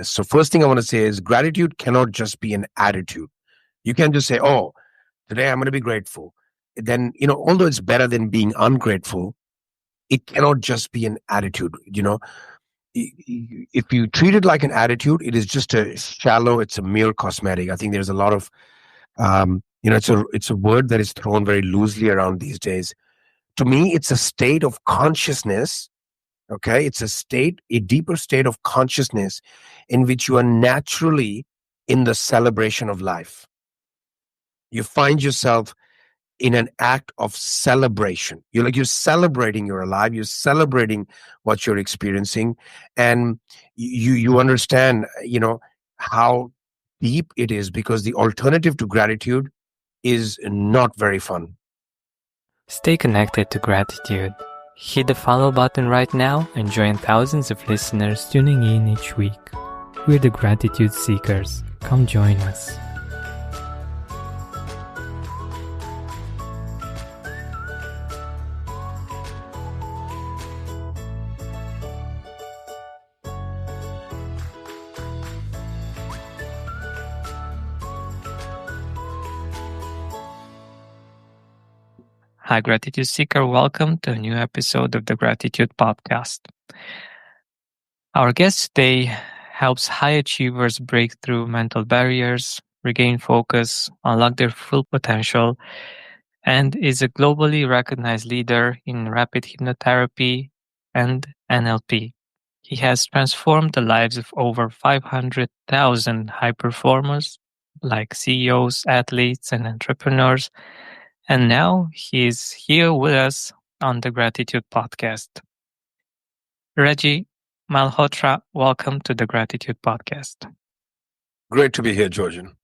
So first thing I want to say is gratitude cannot just be an attitude. You can't just say, oh, today I'm going to be grateful. Then, although it's better than being ungrateful, it cannot just be an attitude. If you treat it like an attitude, it is just it's a mere cosmetic. I think there's a lot of, it's a word that is thrown very loosely around these days. To me, it's a state of consciousness. Okay. It's a deeper state of consciousness in which you are naturally in the celebration of life. You find yourself in an act of celebration. You're celebrating you're alive, you're celebrating what you're experiencing, and you understand, how deep it is, because the alternative to gratitude is not very fun. Stay connected to gratitude. Hit the follow button right now and join thousands of listeners tuning in each week. We're the Gratitude Seekers. Come join us. Hi, Gratitude Seeker. Welcome to a new episode of the Gratitude Podcast. Our guest today helps high achievers break through mental barriers, regain focus, unlock their full potential, and is a globally recognized leader in rapid hypnotherapy and NLP. He has transformed the lives of over 500,000 high performers like CEOs, athletes, and entrepreneurs. And now he is here with us on the Gratitude Podcast. Reg Malhotra, welcome to the Gratitude Podcast. Great to be here, Georgian.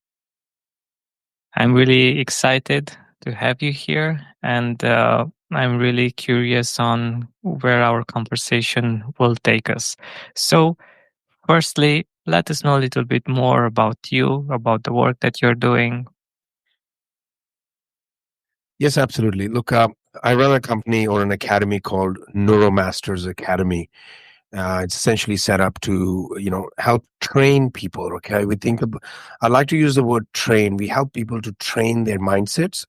I'm really excited to have you here, and I'm really curious on where our conversation will take us. So, firstly, let us know a little bit more about you, about the work that you're doing. Yes, absolutely. Look, I run a company or an academy called Neuromasters Academy. It's essentially set up to, help train people. Okay, I like to use the word train. We help people to train their mindsets,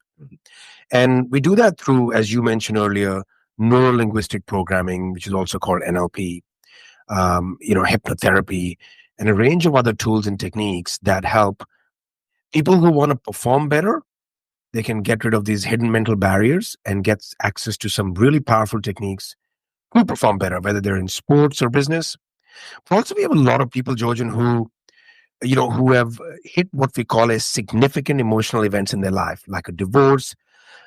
and we do that through, as you mentioned earlier, neuro-linguistic programming, which is also called NLP, hypnotherapy, and a range of other tools and techniques that help people who want to perform better. They can get rid of these hidden mental barriers and get access to some really powerful techniques to perform better, whether they're in sports or business. But also, we have a lot of people, Georgian, who have hit what we call as significant emotional events in their life, like a divorce,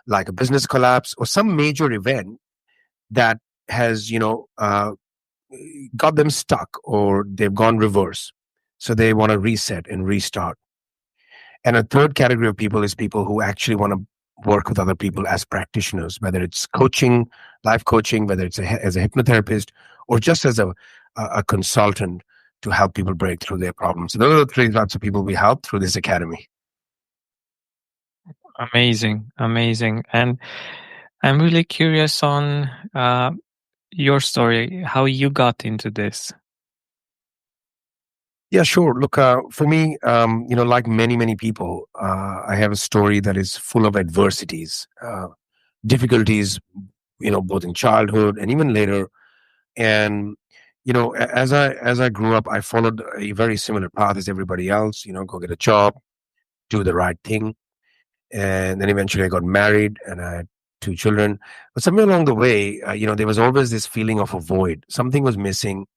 like a business collapse, or some major event that has, got them stuck, or they've gone reverse. So they want to reset and restart. And a third category of people is people who actually want to work with other people as practitioners, whether it's coaching, life coaching, whether it's as a hypnotherapist, or just as a consultant to help people break through their problems. So those are the three types of people we help through this academy. Amazing. And I'm really curious on your story, how you got into this. Yeah, sure. Look, for me, like many people, I have a story that is full of adversities, difficulties, both in childhood and even later. And, as I grew up, I followed a very similar path as everybody else, go get a job, do the right thing. And then eventually I got married and I had 2 children. But somewhere along the way, there was always this feeling of a void. Something was missing.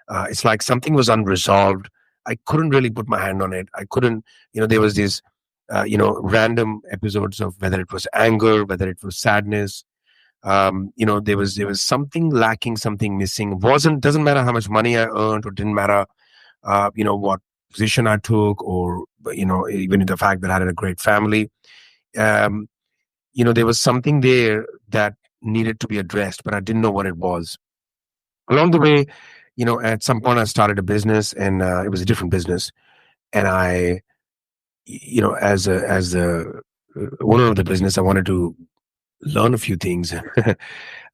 It's like something was unresolved. I couldn't really put my hand on it. I couldn't, there was these, random episodes of whether it was anger, whether it was sadness. There was something lacking, something missing. Doesn't matter how much money I earned, or didn't matter, what position I took, or, even the fact that I had a great family. There was something there that needed to be addressed, but I didn't know what it was. Along the way, at some point I started a business, and it was a different business. And I, as the owner of the business, I wanted to learn a few things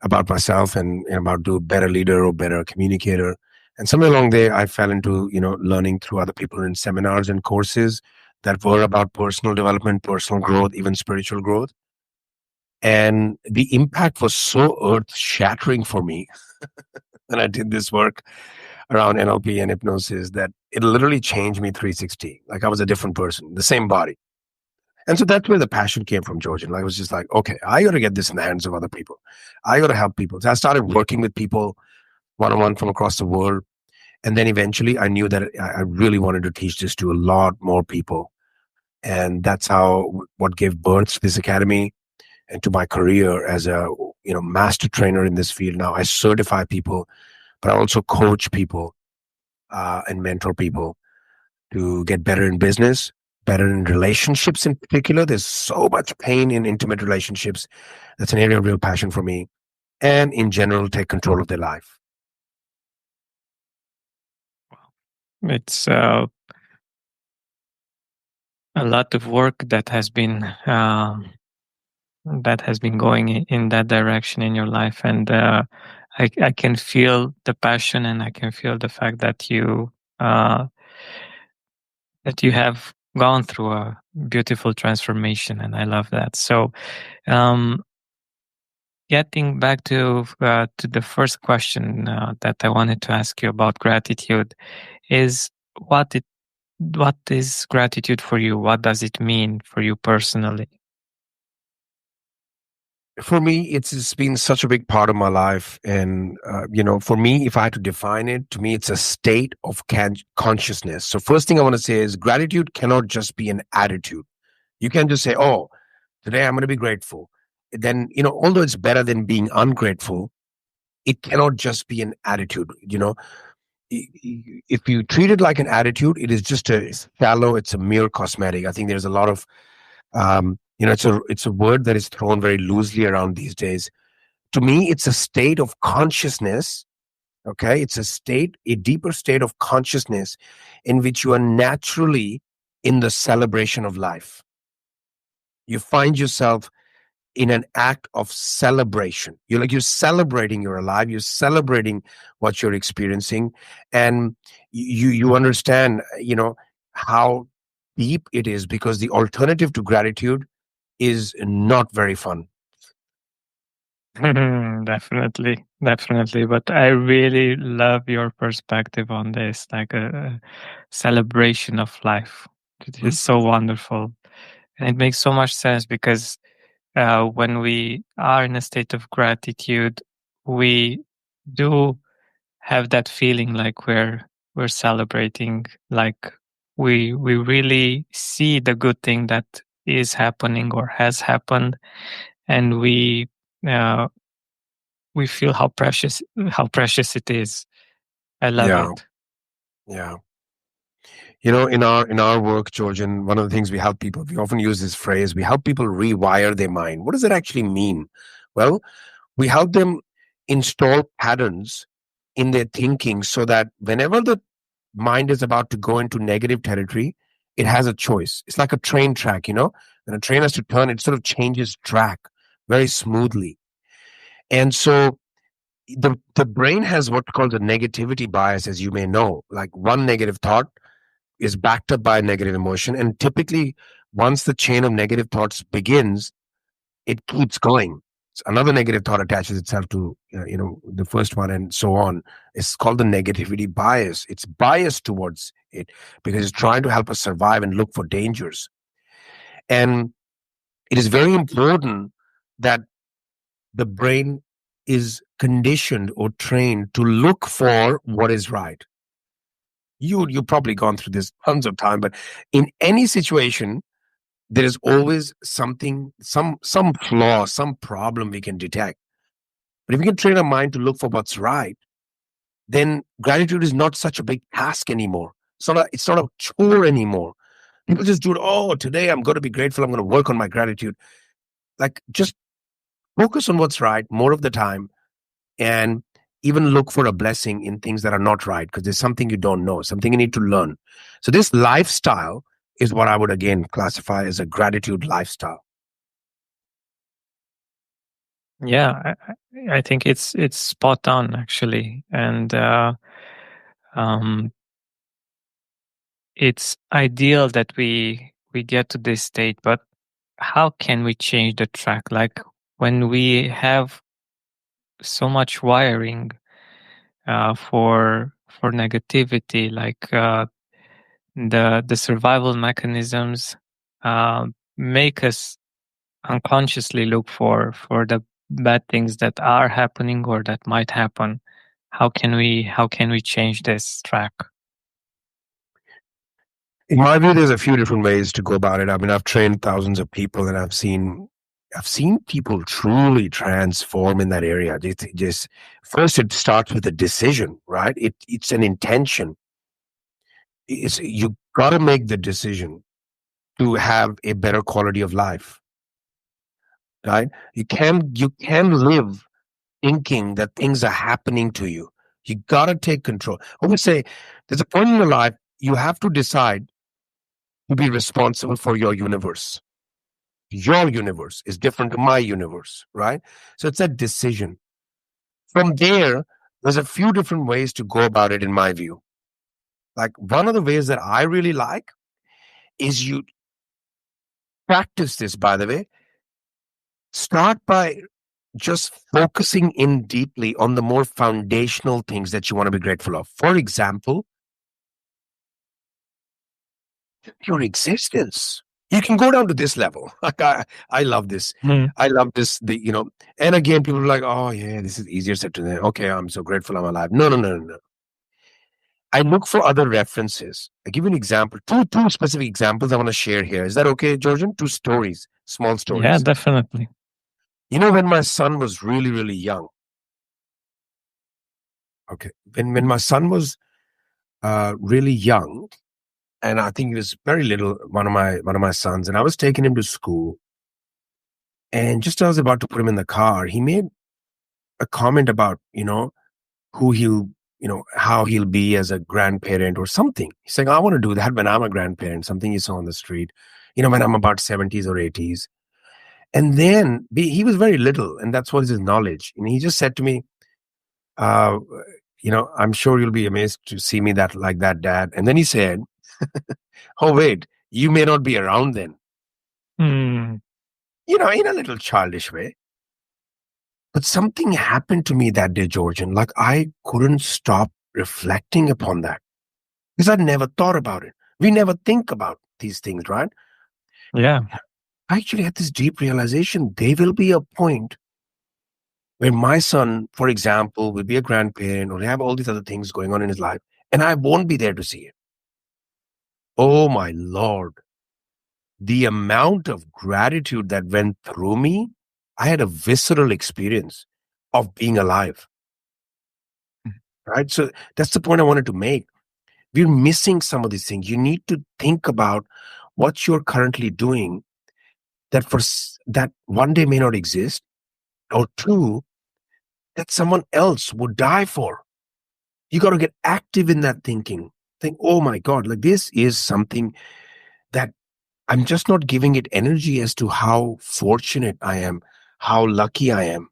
about myself and about to be a better leader or better communicator. And somewhere along there, I fell into, learning through other people in seminars and courses that were about personal development, personal growth, even spiritual growth. And the impact was so earth shattering for me when I did this work around NLP and hypnosis that it literally changed me 360. Like I was a different person, the same body. And so that's where the passion came from, Georgian. Like, I was just like, okay, I got to get this in the hands of other people. I got to help people. So I started working with people one on one from across the world. And then eventually I knew that I really wanted to teach this to a lot more people. And that's what gave birth to this academy and to my career as a master trainer in this field. Now I certify people, but I also coach people and mentor people to get better in business, better in relationships in particular. There's so much pain in intimate relationships. That's an area of real passion for me. And in general, take control of their life. It's a lot of work that has been going in that direction in your life, and I can feel the passion, and I can feel the fact that you have gone through a beautiful transformation, and I love that. So, um, getting back to the first question that I wanted to ask you about gratitude is what is gratitude for you? What does it mean for you personally? For me, it's been such a big part of my life. And, for me, if I had to define it, to me, it's a state of consciousness. So first thing I want to say is gratitude cannot just be an attitude. You can't just say, oh, today I'm going to be grateful. Then, although it's better than being ungrateful, it cannot just be an attitude. If you treat it like an attitude, it is just it's shallow, it's a mere cosmetic. I think there's a lot of, it's a word that is thrown very loosely around these days. To me, it's a state of consciousness. Okay. It's a deeper state of consciousness in which you are naturally in the celebration of life. You find yourself in an act of celebration. You're celebrating you're alive, you're celebrating what you're experiencing, and you understand, how deep it is, because the alternative to gratitude is not very fun. Definitely, definitely. But I really love your perspective on this, like a celebration of life. It is so wonderful. And it makes so much sense because when we are in a state of gratitude, we do have that feeling like we're celebrating, like we really see the good thing that is happening or has happened, and uh, we feel how precious it is. I love Yeah, it. yeah. In our work, Georgian, one of the things we help people, we often use this phrase, we help people rewire their mind. What does it actually mean? Well, we help them install patterns in their thinking so that whenever the mind is about to go into negative territory, it has a choice. It's like a train track, when a train has to turn, it sort of changes track very smoothly. And so the brain has what's called a negativity bias, as you may know. Like one negative thought is backed up by a negative emotion. And typically, once the chain of negative thoughts begins, it keeps going. So another negative thought attaches itself to the first one, and so on. It's called the negativity bias. It's biased towards it because it's trying to help us survive and look for dangers. And it is very important that the brain is conditioned or trained to look for what is right. You've probably gone through this tons of time, but in any situation, there is always something, some flaw, some problem we can detect. But if we can train our mind to look for what's right, then gratitude is not such a big task anymore. It's not a chore anymore. People just do it. Oh, today I'm going to be grateful. I'm going to work on my gratitude. Like, just focus on what's right more of the time, and even look for a blessing in things that are not right, because there's something you don't know, something you need to learn. So this lifestyle is what I would again classify as a gratitude lifestyle. Yeah, I think it's spot on actually, and um, it's ideal that we get to this state, but how can we change the track? Like when we have so much wiring for negativity, like the survival mechanisms uh, make us unconsciously look for the bad things that are happening or that might happen. How can we change this track? In my view, there's a few different ways to go about it. I mean, I've trained thousands of people, and I've seen people truly transform in that area. Just first, it starts with a decision, right? It's an intention. You got to make the decision to have a better quality of life, right? You can live thinking that things are happening to you. You got to take control. I would say there's a point in your life you have to decide to be responsible for your universe. Your universe is different to my universe, right? So it's a decision. From there, there's a few different ways to go about it, in my view. Like one of the ways that I really like is you practice this, by the way. Start by just focusing in deeply on the more foundational things that you want to be grateful of. For example, your existence. You can go down to this level. Like I love this. Mm. I love this. And again, people are like, "Oh yeah, this is easier said than done. Okay, I'm so grateful I'm alive." No, no, no, no, no. I look for other references. I give you an example. Two specific examples I want to share here. Is that okay, Georgian? Two stories, small Yeah, stories. definitely. When my son was really, really young. Okay, when my son was really young, and I think he was very little, one of my sons, and I was taking him to school. And just as I was about to put him in the car, he made a comment about, who how he'll be as a grandparent or something. He's like, I want to do that when I'm a grandparent, something he saw on the street, when I'm about 70s or 80s. And then he was very little, and that's what is his knowledge. And he just said to me, uh, I'm sure you'll be amazed to see me that like that, Dad. And then he said, oh, wait, you may not be around then, Mm. in a little childish way. But something happened to me that day, Georgian. Like I couldn't stop reflecting upon that because I'd never thought about it. We never think about these things, right? Yeah. I actually had this deep realization. There will be a point where my son, for example, will be a grandparent or have all these other things going on in his life, and I won't be there to see it. Oh my Lord. The amount of gratitude that went through me, I had a visceral experience of being alive, right? So that's the point I wanted to make. We're missing some of these things. You need to think about what you're currently doing that that one day may not exist, or two, that someone else would die for. You got to get active in that thinking. Think, oh my God, like this is something that I'm just not giving it energy as to how fortunate I am, how lucky I am.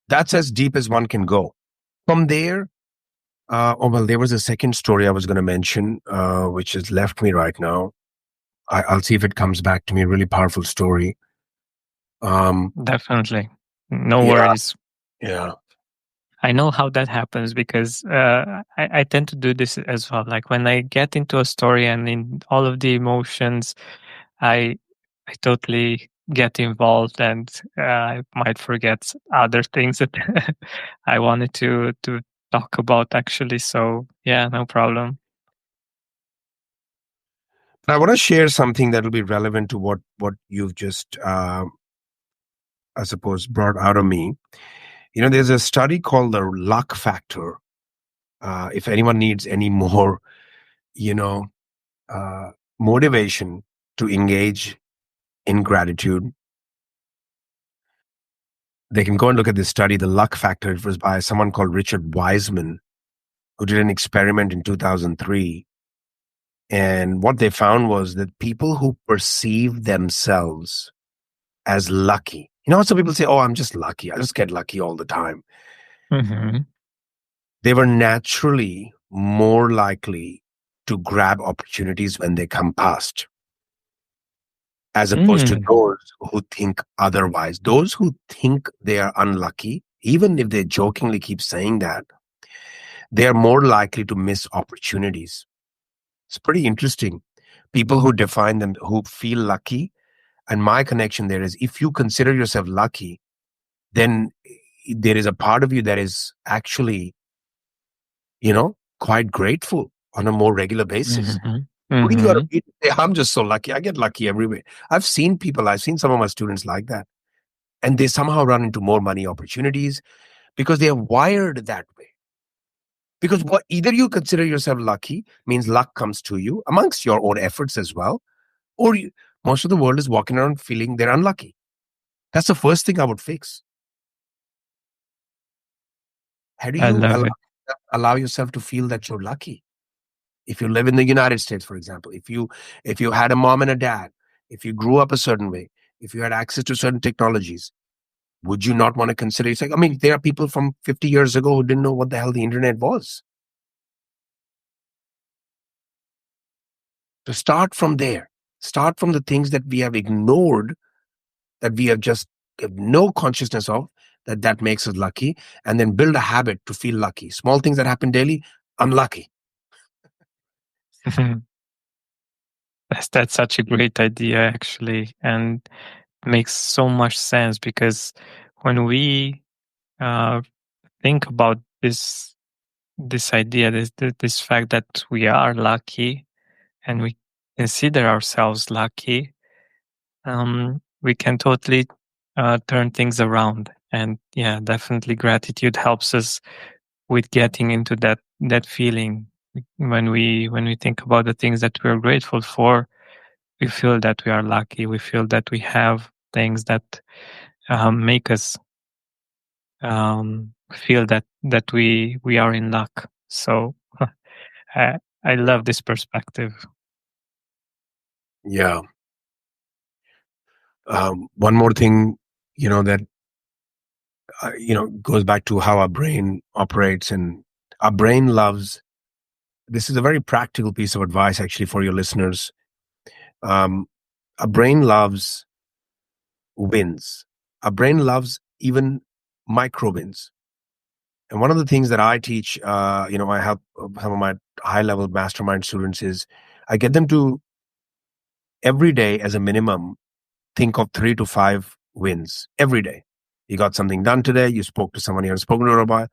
That's as deep as one can go. From there, there was a second story I was going to mention, which has left me right now. I'll see if it comes back to me. A really powerful story. Definitely. No Yeah, worries. yeah. I know how that happens because I tend to do this as well. Like when I get into a story and in all of the emotions, I I totally get involved and I might forget other things that I wanted to talk about actually. So yeah, no problem. I want to share something that will be relevant to what you've just, I suppose, brought out of me. There's a study called the luck factor. If anyone needs any more, you know, uh, motivation to engage in gratitude, they can go and look at this study, the luck factor. It was by someone called Richard Wiseman, who did an experiment in 2003. And what they found was that people who perceive themselves as lucky, some people say, oh, I'm just lucky. I just get lucky all the time. Hmm. they were naturally more likely to grab opportunities when they come past, as opposed to Mm. those who think otherwise. Those who think they are unlucky, even if they jokingly keep saying that, they are more likely to miss opportunities. It's pretty interesting. People who define them, who feel lucky, and my connection there is, if you consider yourself lucky, then there is a part of you that is actually, quite grateful on a more regular basis. Mhm. Who do you got to Mhm. be to say, I'm just so lucky? I get lucky everywhere. I've seen some of my students like that, and they somehow run into more money opportunities because they are wired that way. Because what either you consider yourself lucky, means luck comes to you amongst your own efforts as well, or most of the world is walking around feeling they're unlucky. That's the first thing I would fix. How do I you love it. allow yourself to feel that you're lucky? If you live in the United States, for example, if you had a mom and a dad, if you grew up a certain way, if you had access to certain technologies, would you not want to consider yourself? I mean, there are people from 50 years ago who didn't know what the hell the internet was. To start from there, start from the things that we have ignored, that we have just have no consciousness of, that makes us lucky, and then build a habit to feel lucky. Small things that happen daily, I'm lucky. That's such a great idea, actually, and makes so much sense because when we uh, think about this idea, this fact that we are lucky and we consider ourselves lucky, we can totally turn things around. And yeah, definitely gratitude helps us with getting into that feeling. When we think about the things that we're grateful for, we feel that we are lucky. We feel that we have things that make us feel that we are in luck. So I love this perspective. Yeah. One more thing, that goes back to how our brain operates, and our brain loves. This is a very practical piece of advice, actually, for your listeners. Um, our brain loves wins. Our brain loves even micro wins. And one of the things that I teach, I help some of my high level mastermind students is I get them to every day as a minimum think of 3 to 5 wins every day. You got something done today. You spoke to someone you haven't spoken to in a while.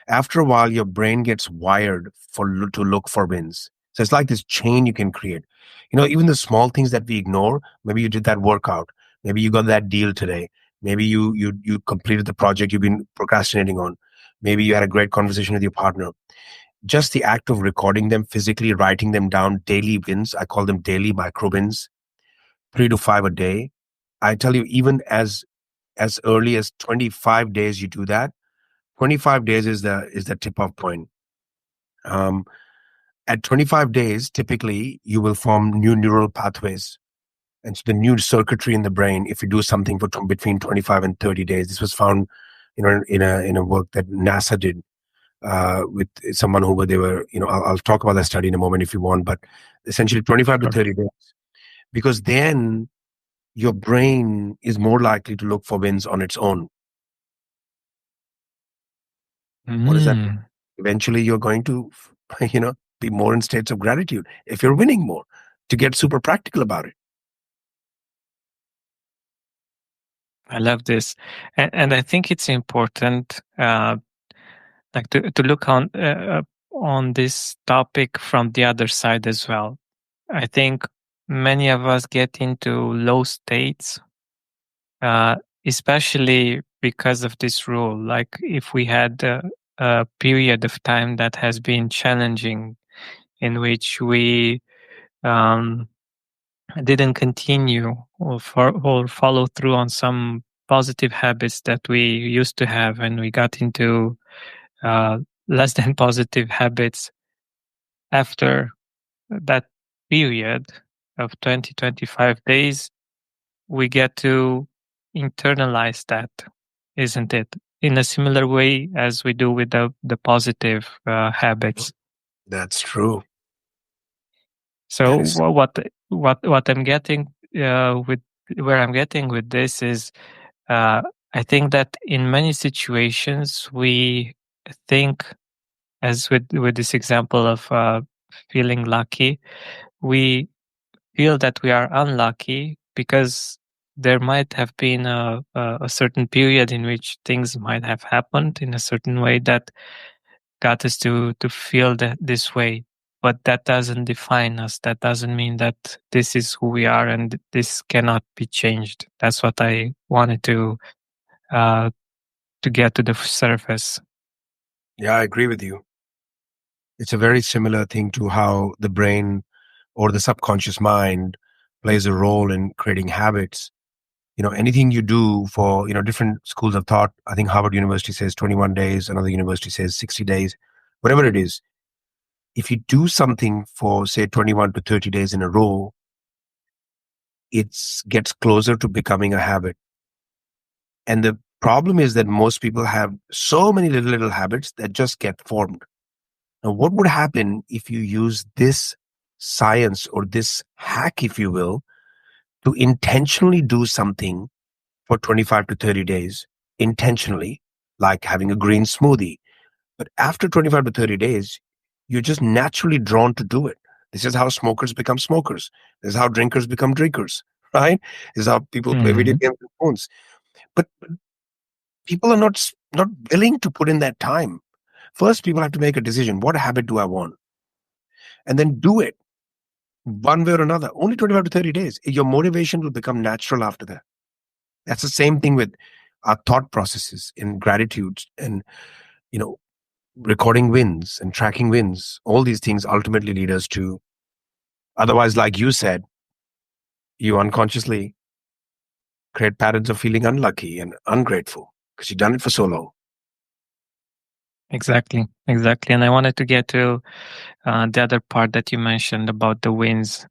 After a while, your brain gets wired to look for wins. So it's like this chain you can create. Even the small things that we ignore. Maybe you did that workout. Maybe you got that deal today. Maybe you completed the project you've been procrastinating on. Maybe you had a great conversation with your partner. Just the act of recording them, physically writing them down, daily wins. I call them daily micro wins, 3 to 5 a day. I tell you, even as early as 25 days, you do that. 25 days is the tip off point. Um, at 25 days, typically you will form new neural pathways, and so the new circuitry in the brain. If you do something for between 25 and 30 days, this was found, in a work that NASA did with someone who they were. I'll talk about that study in a moment if you want, but essentially 25 to Sure. 30 days, because then your brain is more likely to look for wins on its own. What does that mean? Mm, Eventually you're going to be more in states of gratitude if you're winning more, to get super practical about it. I love this, and I think it's important, like to look on this topic from the other side as well. I think many of us get into low states, uh, especially because of this rule. Like if we had a period of time that has been challenging, in which we um, didn't continue or follow through on some positive habits that we used to have, and we got into uh, less than positive habits after that period of 20-25 days, we get to internalize that, isn't it? in a similar way as we do with the positive habits. That's true. So That is, what I'm getting with where I'm getting with this is uh, I think that in many situations we think, as with this example of feeling lucky, we feel that we are unlucky because there might have been a certain period in which things might have happened in a certain way that got us to feel that this way. But that doesn't define us. That doesn't mean that this is who we are and this cannot be changed. That's what I wanted uh, to get to the surface. yeah, I agree with you. It's a very similar thing to how the brain or the subconscious mind plays a role in creating habits. Anything you do for, different schools of thought. I think Harvard University says 21 days, another university says 60 days, whatever it is. If you do something for, say, 21 to 30 days in a row, it gets closer to becoming a habit. And the problem is that most people have so many little habits that just get formed. Now, what would happen if you use this science or this hack, if you will, to intentionally do something for 25 to 30 days, intentionally, like having a green smoothie? But after 25 to 30 days, you're just naturally drawn to do it. This is how smokers become smokers. This is how drinkers become drinkers, right? This is how people play video Hmm. games and phones. But people are not willing to put in that time. First, people have to make a decision. What habit do I want? And then do it one way or another. Only 25 to 30 days. Your motivation will become natural after that. That's the same thing with our thought processes in gratitude and, you know, recording wins and tracking wins. All these things ultimately lead us to, otherwise, like you said, you unconsciously create patterns of feeling unlucky and ungrateful because you've done it for so long. Exactly, exactly. And I wanted to get to the other part that you mentioned about the wins.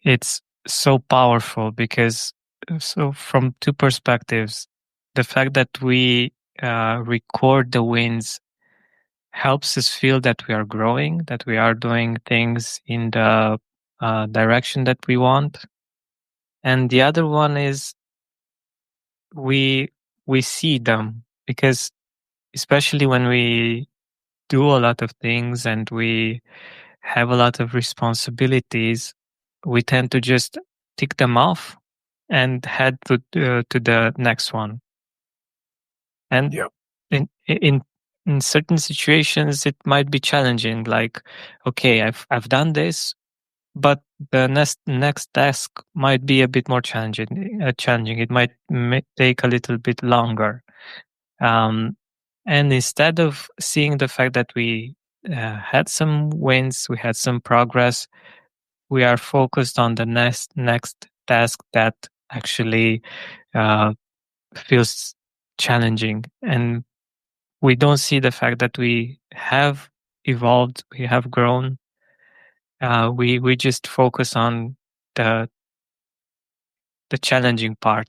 It's so powerful because, so from two perspectives, the fact that we record the wins helps us feel that we are growing, that we are doing things in the direction that we want. And the other one is we we see them because, especially when we do a lot of things and we have a lot of responsibilities, we tend to just tick them off and head to the next one. And Yeah. in certain situations, it might be challenging. Like, okay, I've done this, but the next task might be a bit more challenging. Challenging. It might take a little bit longer. Um, and instead of seeing the fact that we had some wins, we had some progress, we are focused on the next task that actually uh, feels challenging, and we don't see the fact that we have evolved, we have grown. We just focus on the the challenging part,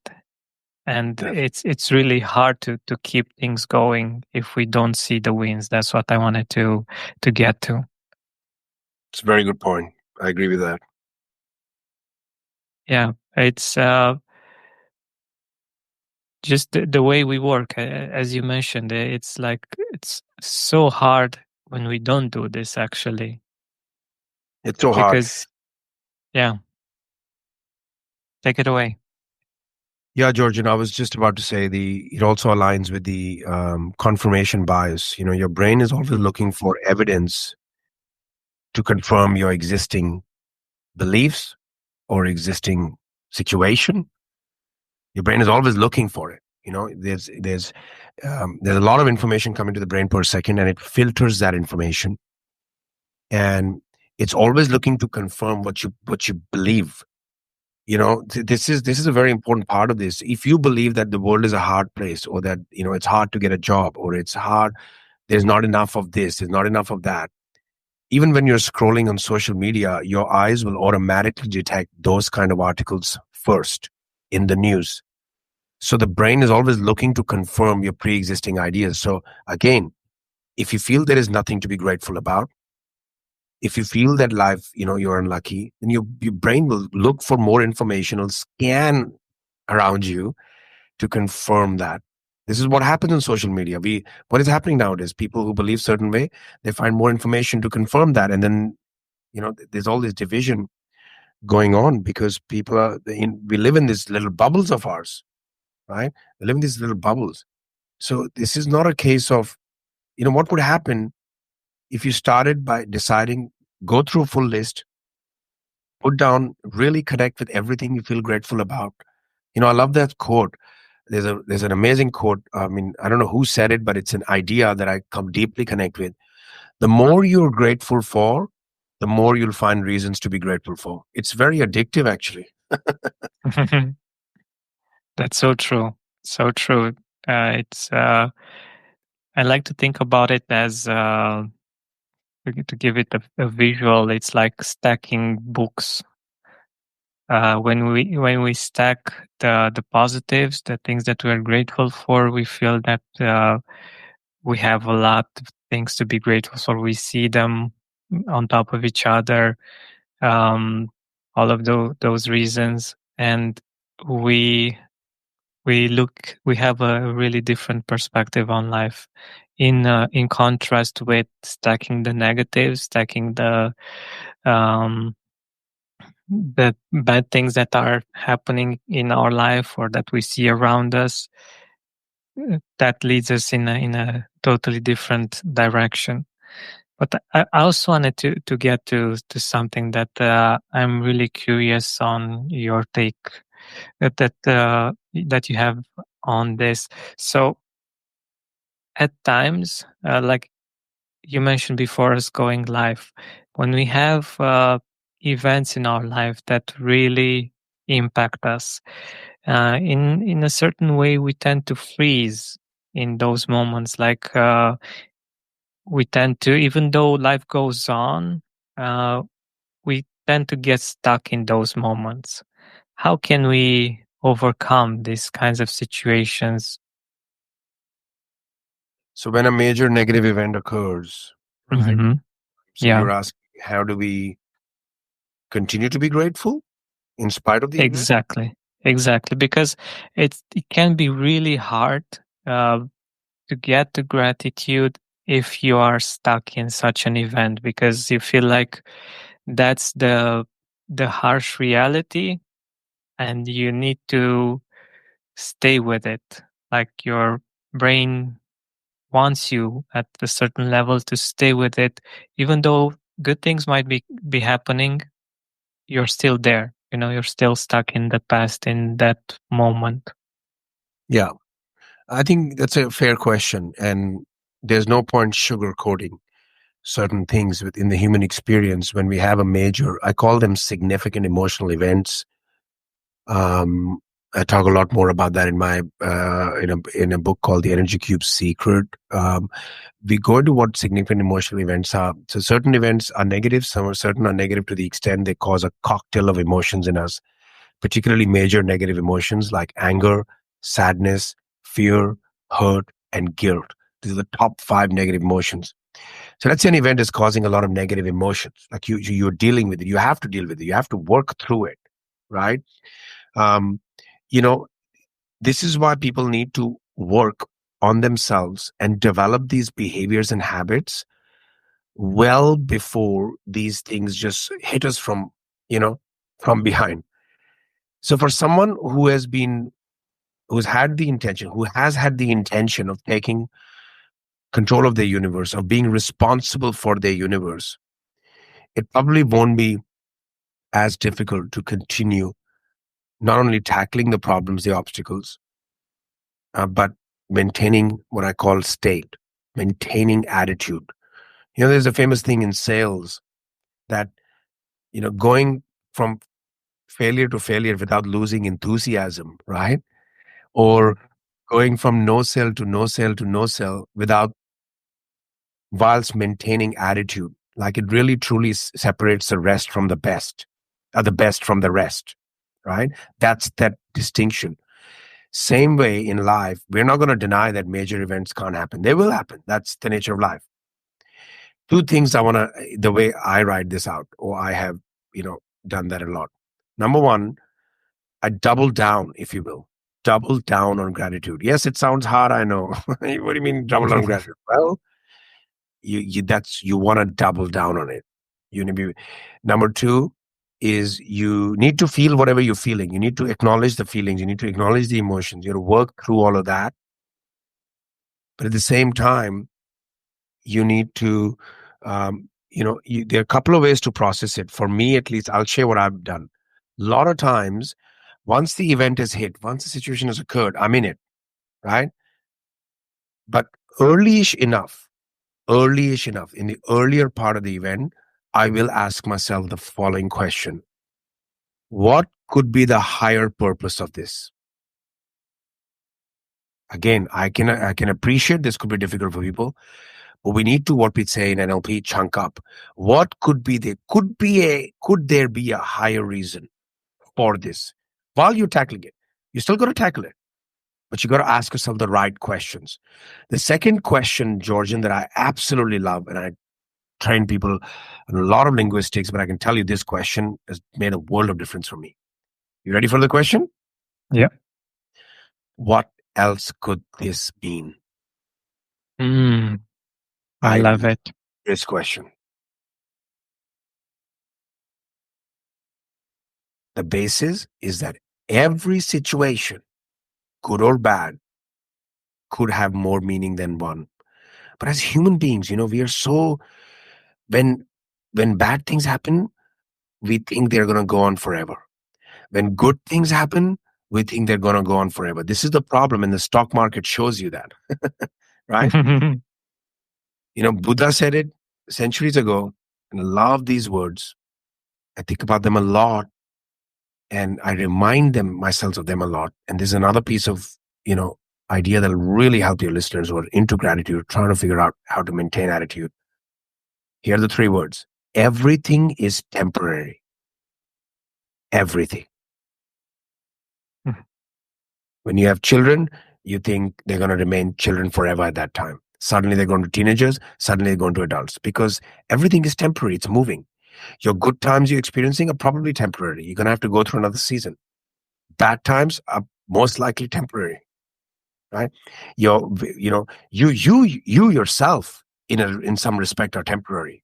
and Yes. it's really hard to keep things going if we don't see the wins. That's what I wanted to get to. It's a very good point. I agree with that. Yeah, it's just the way we work, as you mentioned. It's like it's so hard when we don't do this actually, It's so hard. because yeah, take it away. Yeah, Georgian, I was just about to say it also aligns with the confirmation bias. Your brain is always looking for evidence to confirm your existing beliefs or existing situation. Your brain is always looking for it. There's a lot of information coming to the brain per second, and it filters that information, and it's always looking to confirm what you believe. This is a very important part of this. If you believe that the world is a hard place, or that it's hard to get a job, or it's hard, there's not enough of this, there's not enough of that, even when you're scrolling on social media, your eyes will automatically detect those kind of articles first in the news. So the brain is always looking to confirm your pre-existing ideas. So again, if you feel there is nothing to be grateful about, if you feel that life, you're unlucky, then your brain will look for more information, will scan around you to confirm that. This is what happens in social media. What is happening nowadays? People who believe certain way, they find more information to confirm that, and then there's all this division going on because we live in these little bubbles of ours, right? We live in these little bubbles. So this is not a case of, what would happen if you started by deciding, go through a full list, put down, really connect with everything you feel grateful about. I love that quote. There's an amazing quote. I mean, I don't know who said it, but it's an idea that I come deeply connect with. The more you're grateful for, the more you'll find reasons to be grateful for. It's very addictive, actually. That's so true. So true. It's I like to think about it as to give it a visual. It's like stacking books. When we stack the positives, the things that we are grateful for, we feel that we have a lot of things to be grateful for. We see them on top of each other, um, all of those reasons, and we we have a really different perspective on life. In contrast with stacking the negatives, stacking um, the bad things that are happening in our life or that we see around us, that leads us in a totally different direction. But I also wanted to get to something that I'm really curious on your take that you have on this. So at times, like you mentioned before us going live, when we have events in our life that really impact us, in a certain way, we tend to freeze in those moments. Like we tend to, even though life goes on, uh, we tend to get stuck in those moments. How can we overcome these kinds of situations? So when a major negative event occurs, right? Hmm. So Yeah, you're asking, how do we continue to be grateful in spite of the event? exactly, exactly. Because it can be really hard uh, to get the gratitude if you are stuck in such an event, because you feel like that's the harsh reality, and you need to stay with it. Like your brain wants you at a certain level to stay with it, even though good things might be happening. You're still there. You're still stuck in the past in that moment. Yeah, I think that's a fair question. And there's no point sugarcoating certain things within the human experience when we have a major, I call them significant emotional events. Um, I talk a lot more about that in my in a book called The Energy Cube's Secret. We go into what significant emotional events are. So certain events are negative, some are certain are negative to the extent they cause a cocktail of emotions in us, particularly major negative emotions like anger, sadness, fear, hurt, and guilt. These are the top 5 negative emotions. So let's say an event is causing a lot of negative emotions, like you're dealing with it. You have to deal with it. You have to work through it, right? Um, you know, this is why people need to work on themselves and develop these behaviors and habits well before these things just hit us you know, from behind. So for someone who has had the intention of taking control of their universe, of being responsible for their universe, it probably won't be as difficult to continue not only tackling the problems, the obstacles, but maintaining what I call state, maintaining attitude. There's a famous thing in sales that, going from failure to failure without losing enthusiasm, right? Or going from no sale to no sale to no sale whilst maintaining attitude. Like it really truly separates the rest from the best, or the best from the rest, right? That's that distinction. Same way in life, we're not going to deny that major events can't happen. They will happen. That's the nature of life. Two things I want to, the way I write this out, or I have, done that a lot. Number one, I double down, if you will, double down on gratitude. Yes, it sounds hard. I know. What do you mean double down on gratitude? Well, you want to double down on it. Number two is you need to feel whatever you're feeling. You need to acknowledge the feelings. You need to acknowledge the emotions. You know, work through all of that. But at the same time, you need to, there are a couple of ways to process it. For me, at least, I'll share what I've done. A lot of times, once the event has hit, once the situation has occurred, I'm in it, right? But early-ish enough, in the earlier part of the event, I will ask myself the following question. What could be the higher purpose of this? Again, I can appreciate this could be difficult for people, but we need to, what we say in NLP, chunk up. What could there be a higher reason for this? While you're tackling it, you still got to tackle it, but you got to ask yourself the right questions. The second question, Georgian, that I absolutely love, and I train people in a lot of linguistics, but I can tell you this question has made a world of difference for me. You ready for the question? Yeah. What else could this mean? I love it. This question. The basis is that every situation, good or bad, could have more meaning than one. But as human beings, we are so, when bad things happen, we think they're going to go on forever. When good things happen, we think they're going to go on forever. This is the problem, and the stock market shows you that, right? Buddha said it centuries ago, and I love these words. I think about them a lot, and I remind myself of them a lot. And there's another piece of, idea that'll really help your listeners who are into gratitude, trying to figure out how to maintain attitude. Here are the three words. Everything is temporary. Everything. When you have children, you think they're going to remain children forever at that time. Suddenly they're going to teenagers, suddenly they're going to adults, because everything is temporary. It's moving. Your good times you're experiencing are probably temporary. You're going to have to go through another season. Bad times are most likely temporary, right? You yourself, in some respect, are temporary.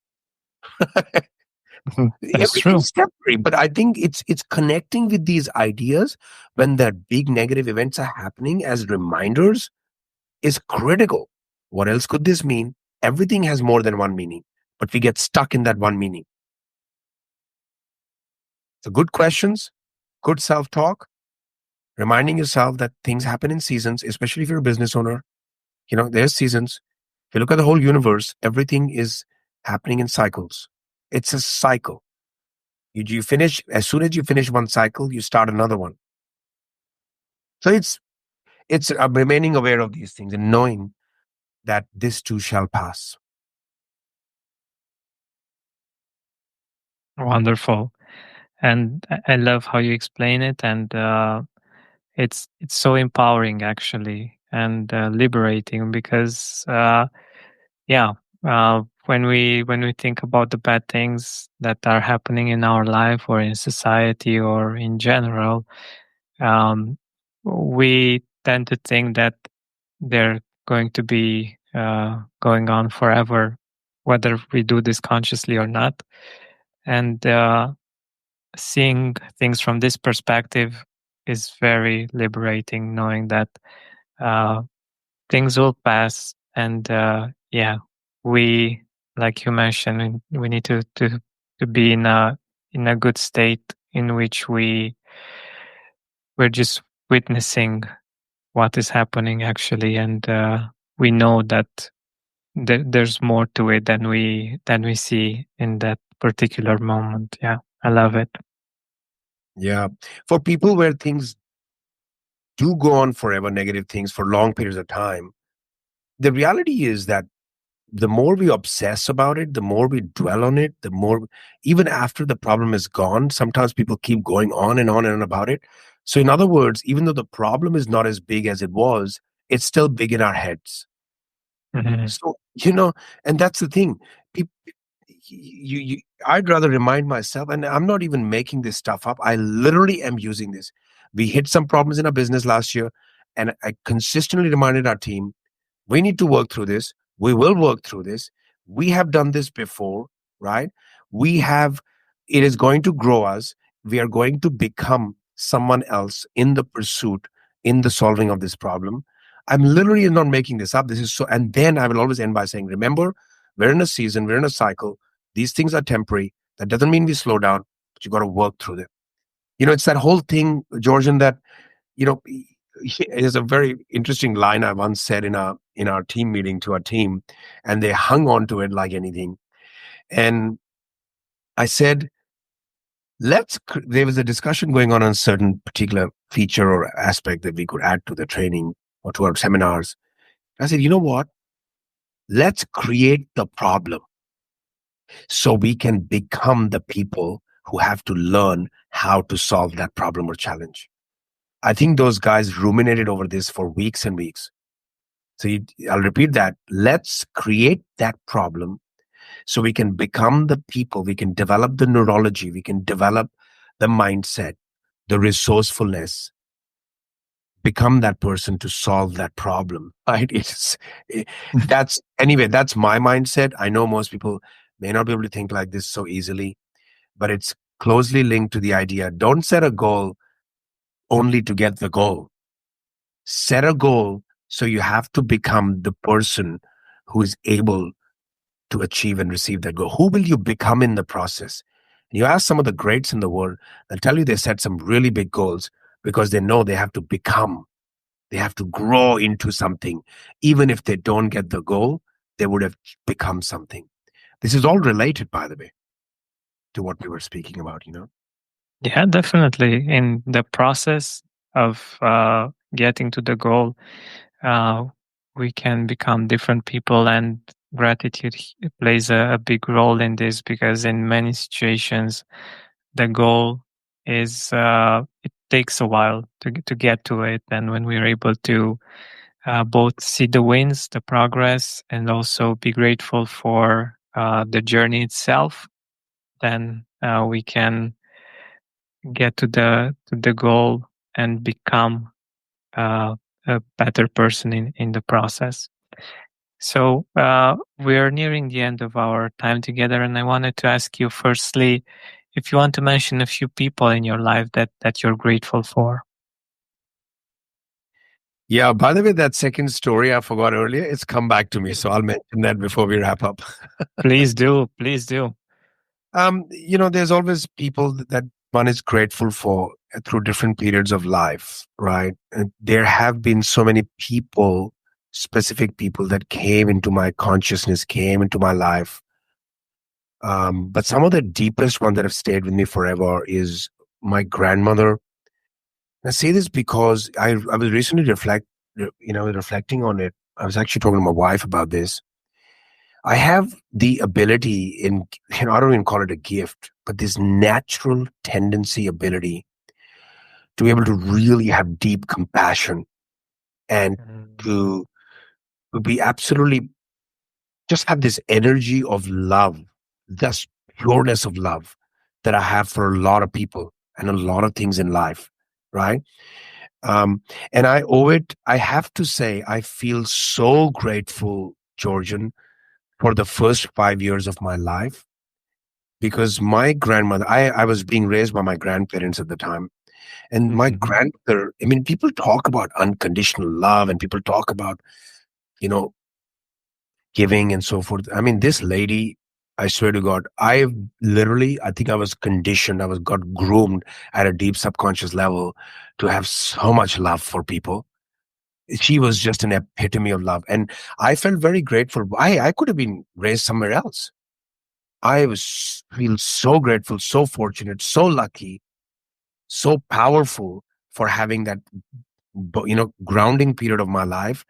That's true. Everything's temporary, but I think it's connecting with these ideas when that big negative events are happening as reminders is critical. What else could this mean? Everything has more than one meaning, but we get stuck in that one meaning. So good questions, good self-talk, reminding yourself that things happen in seasons, especially if you're a business owner. There's seasons. If you look at the whole universe, everything is happening in cycles. It's a cycle. You finish, as soon as you finish one cycle, you start another one. So it's remaining aware of these things and knowing that this too shall pass. Wonderful. And I love how you explain it, and it's so empowering actually, and liberating, because when we think about the bad things that are happening in our life or in society or in general, we tend to think that they're going to be going on forever, whether we do this consciously or not. And seeing things from this perspective is very liberating, knowing that things will pass. And we, like you mentioned, we need to be in a good state in which we're just witnessing what is happening actually, and we know that there's more to it than we see in that particular moment. Yeah, I love it. Yeah. For people where things do go on forever, negative things for long periods of time, the reality is that the more we obsess about it, the more we dwell on it, the more, even after the problem is gone, sometimes people keep going on and on and on about it. So, in other words, even though the problem is not as big as it was, it's still big in our heads. Mhm. So, and that's the thing. Peop- I'd rather remind myself, and I'm not even making this stuff up. I literally am using this. We hit some problems in our business last year, and I consistently reminded our team, we need to work through this. We will work through this. We have done this before, right? We have, it is going to grow us. We are going to become someone else in the pursuit, in the solving of this problem. I'm literally not making this up. This is so, and then I will always end by saying, remember, we're in a season, we're in a cycle. These things are temporary. That doesn't mean we slow down, but you got to work through them. It's that whole thing, Georgian, that there's a very interesting line I once said in our team meeting to our team, and they hung on to it like anything. And I said, there was a discussion going on a certain particular feature or aspect that we could add to the training or to our seminars. I said, you know what? Let's create the problem so we can become the people who have to learn how to solve that problem or challenge. I think those guys ruminated over this for weeks and weeks. So I'll repeat that. Let's create that problem so we can become the people, we can develop the neurology, we can develop the mindset, the resourcefulness, become that person to solve that problem. Right? That's my mindset. I know most people may not be able to think like this so easily, but it's closely linked to the idea. Don't set a goal only to get the goal. Set a goal so you have to become the person who is able to achieve and receive that goal. Who will you become in the process? You ask some of the greats in the world, they'll tell you they set some really big goals because they know they have to become, they have to grow into something. Even if they don't get the goal, they would have become something. This is all related, by the way, to what we were speaking about. Yeah, definitely. In the process of getting to the goal, uh, we can become different people, and gratitude plays a big role in this because in many situations, the goal is it takes a while to get to it, and when we're able to both see the wins, the progress, and also be grateful for the journey itself, then we can get to the goal and become a better person in the process. So we're nearing the end of our time together, and I wanted to ask you firstly if you want to mention a few people in your life that you're grateful for. Yeah, by the way, that second story I forgot earlier, it's come back to me. So I'll mention that before we wrap up. Please do, please do. There's always people that one is grateful for through different periods of life, right? And there have been so many people, specific people that came into my consciousness, came into my life. But some of the deepest one that have stayed with me forever is my grandmother. I say this because I was recently reflecting on it. I was actually talking to my wife about this. I have the ability I don't even call it a gift, but this natural tendency ability to be able to really have deep compassion and Mm. to be absolutely just have this energy of love, this pureness of love that I have for a lot of people and a lot of things in life, right? Um, and I owe it, I have to say, I feel so grateful, Georgian, for the first 5 years of my life because my grandmother, I was being raised by my grandparents at the time. And my Mhm. grandmother, I mean, people talk about unconditional love and people talk about, you know, giving and so forth. I mean, this lady, I swear to God, I think I was conditioned, got groomed at a deep subconscious level to have so much love for people. She was just an epitome of love. And I felt very grateful. I could have been raised somewhere else. Feel so grateful, so fortunate, so lucky, so powerful for having that grounding period of my life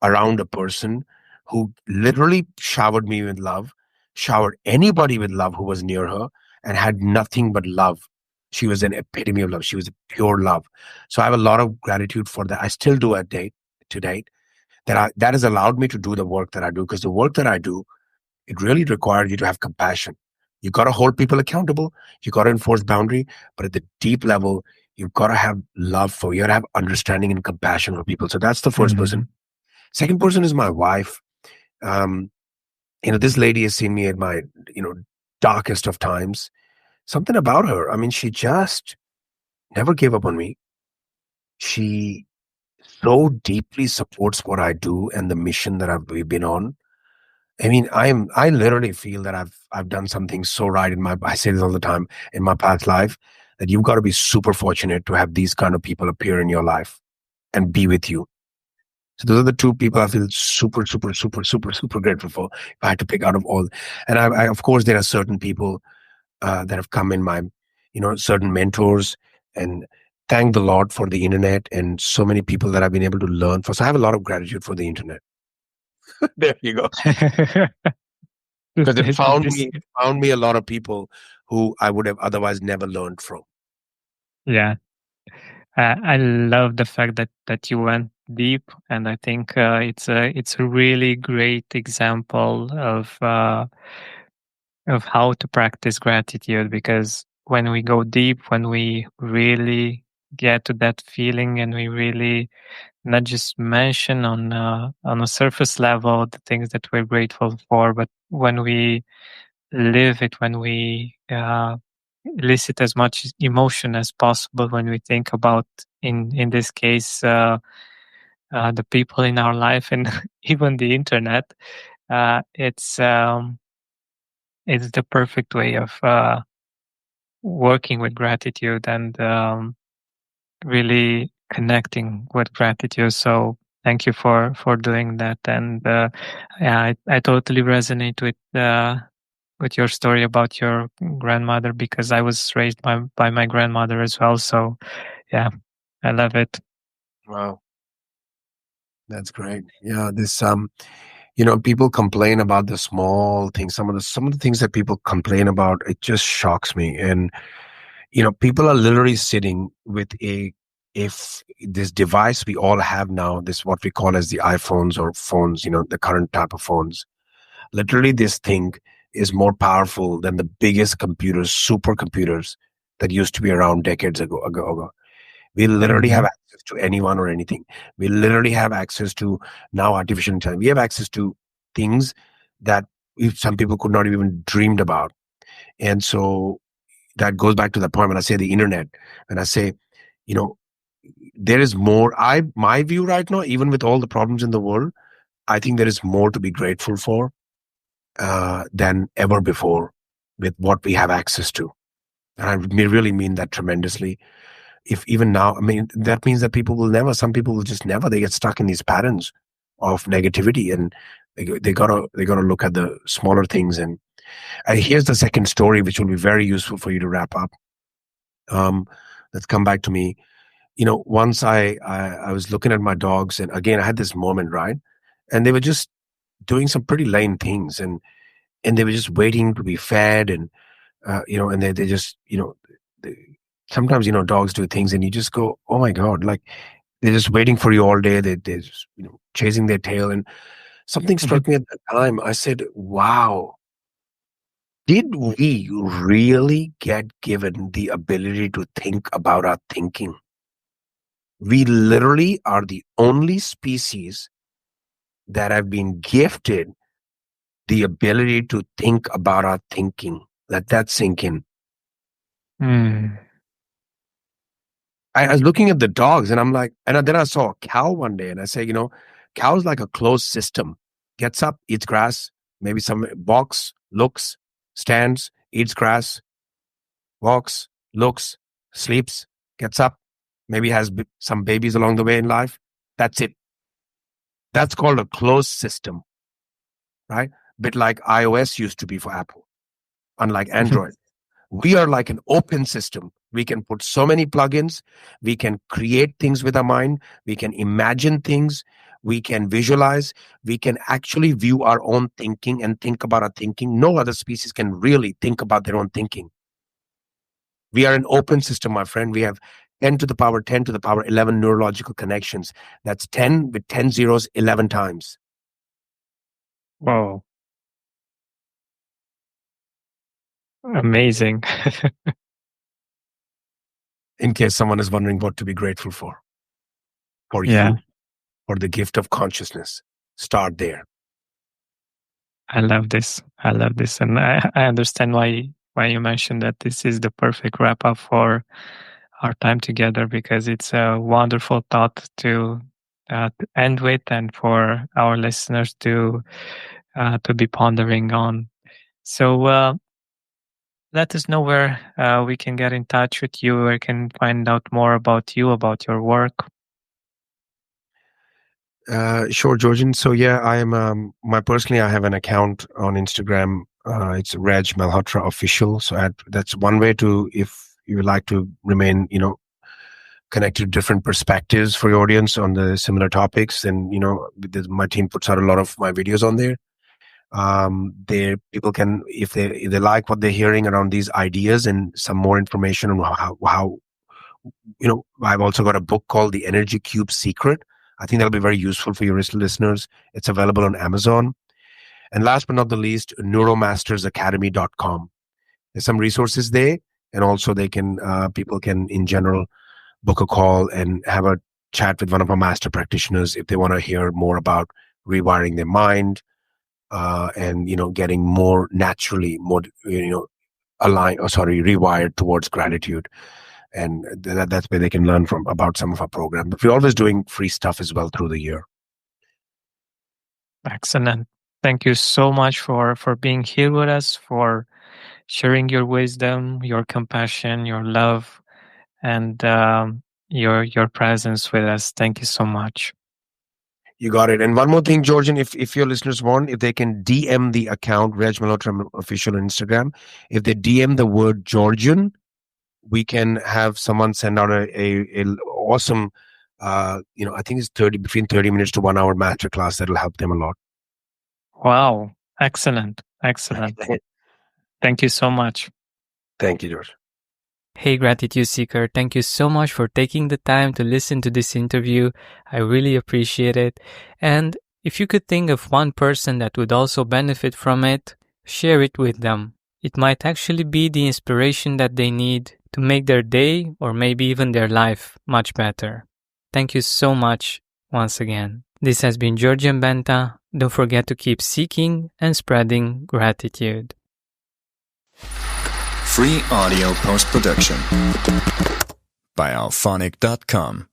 around a person who literally showered me with love, showered anybody with love who was near her, and had nothing but love. She was an epitome of love. She was pure love. So I have a lot of gratitude for that. I still do to date that has allowed me to do the work that I do, because the work that I do, it really requires you to have compassion. You got to hold people accountable. You got to enforce boundary, but at the deep level, you've got to have love for. You got to have understanding and compassion for people. So that's the first person. Mhm. Second person is my wife. Um, this lady has seen me at my darkest of times. Something about her. I mean, she just never gave up on me. She so deeply supports what I do and the mission that we've been on. I mean, I literally feel that I've done something so right I say this all the time, in my past life, that you've got to be super fortunate to have these kind of people appear in your life and be with you. So those are the two people I feel super, super, super, super, super grateful for. If I had to pick out of all, and of course, there are certain people that have come in my, certain mentors, and thank the Lord for the internet and so many people that I've been able to learn for. So I have a lot of gratitude for the internet. There you go. Because it This, found me a lot of people who I would have otherwise never learned from. yeah, I love the fact that you went deep, and I think it's a really great example of how to practice gratitude, because when we go deep, when we really get to that feeling, and we really not just mention on a surface level the things that we're grateful for, but when we live it, when we elicit as much emotion as possible, when we think about, in this case, the people in our life, and even the internet, uh, it's um, it's the perfect way of working with gratitude, and really connecting with gratitude. So thank you for doing that. And yeah, I totally resonate with your story about your grandmother, because I was raised by my grandmother as well. So yeah, I love it. Wow, that's great. Yeah, this people complain about the small things. Some of the things that people complain about, it just shocks me. And people are literally sitting with if this device we all have now, this what we call as the iPhones or phones, the current type of phones. Literally, this thing is more powerful than the biggest computers, supercomputers that used to be around decades ago. We literally have Hmm. access to anyone or anything. We literally have access to now artificial intelligence. We have access to things that some people could not have even dreamed about. And so that goes back to the point when I say the internet, and I say, you know, there is more. My view right now, even with all the problems in the world, I think there is more to be grateful for than ever before with what we have access to. And really mean that tremendously. If even now, I mean, that means that some people will just never, they get stuck in these patterns of negativity, and they gotta look at the smaller things. And here's the second story, which will be very useful for you to wrap up. Um, let's come back to me. Once I was looking at my dogs, and again, I had this moment, right? And they were just doing some pretty lame things, and they were just waiting to be fed, and and they just, they, sometimes, dogs do things and you just go, oh my God, like they're just waiting for you all day. They're just, chasing their tail. And something struck me at that time. I said, wow, did we really get given the ability to think about our thinking? We literally are the only species that have been gifted the ability to think about our thinking. Let that sink in. Mm. I was looking at the dogs, and I'm like, and then I saw a cow one day, and I say, cow's like a closed system. Gets up, eats grass, maybe some walks, looks, stands, eats grass, walks, looks, sleeps, gets up, maybe has some babies along the way in life. That's it. That's called a closed system, right? Bit like iOS used to be for Apple, unlike Android. We are like an open system. We can put so many plugins. We can create things with our mind. We can imagine things. We can visualize. We can actually view our own thinking and think about our thinking. No other species can really think about their own thinking. We are an open system, my friend. We have 10 to the power 10 to the power 11 neurological connections. That's 10 with 10 zeros 11 times. Whoa. Amazing. In case someone is wondering what to be grateful for Yeah, you, for the gift of consciousness, start there. I love this. I love this. And I understand why you mentioned that this is the perfect wrap up for our time together, because it's a wonderful thought to end with, and for our listeners to be pondering on. So let us know where we can get in touch with you, where we can find out more about you, about your work. Sure, Georgian. So yeah, I am. I have an account on Instagram. It's Reg Malhotra official. So that's one way to, if you would like to remain, connected to different perspectives for your audience on the similar topics. And my team puts out a lot of my videos on there. There, people can, if they like what they're hearing around these ideas and some more information on how I've also got a book called The Energy Cube Secret. I think that'll be very useful for your listeners. It's available on Amazon. And last but not the least, neuromastersacademy.com. There's some resources there, and also people can in general book a call and have a chat with one of our master practitioners if they want to hear more about rewiring their mind, and getting more naturally rewired towards gratitude. And that's where they can learn from about some of our programs. But we're always doing free stuff as well through the year. Excellent. Thank you so much for being here with us, for sharing your wisdom, your compassion, your love, and your presence with us. Thank you so much. You got it. And one more thing, Georgian, if your listeners want, if they can DM the account, Reg Malhotra official on Instagram, if they DM the word Georgian, we can have someone send out a awesome, I think it's between 30 minutes to 1 hour masterclass that'll help them a lot. Wow. Excellent. Excellent. Thank you so much. Thank you, George. Hey, Gratitude Seeker, thank you so much for taking the time to listen to this interview. I really appreciate it. And if you could think of one person that would also benefit from it, share it with them. It might actually be the inspiration that they need to make their day, or maybe even their life, much better. Thank you so much once again. This has been Georgian Benta. Don't forget to keep seeking and spreading gratitude. Free audio post-production by alphonic.com.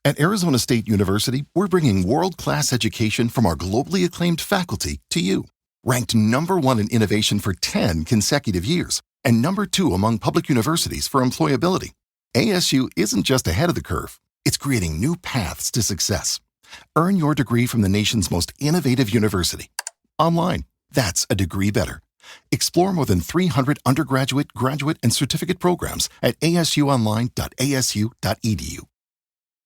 At Arizona State University, we're bringing world-class education from our globally acclaimed faculty to you. Ranked #1 in innovation for 10 consecutive years and #2 among public universities for employability. ASU isn't just ahead of the curve, it's creating new paths to success. Earn your degree from the nation's most innovative university. Online, that's a degree better. Explore more than 300 undergraduate, graduate, and certificate programs at asuonline.asu.edu.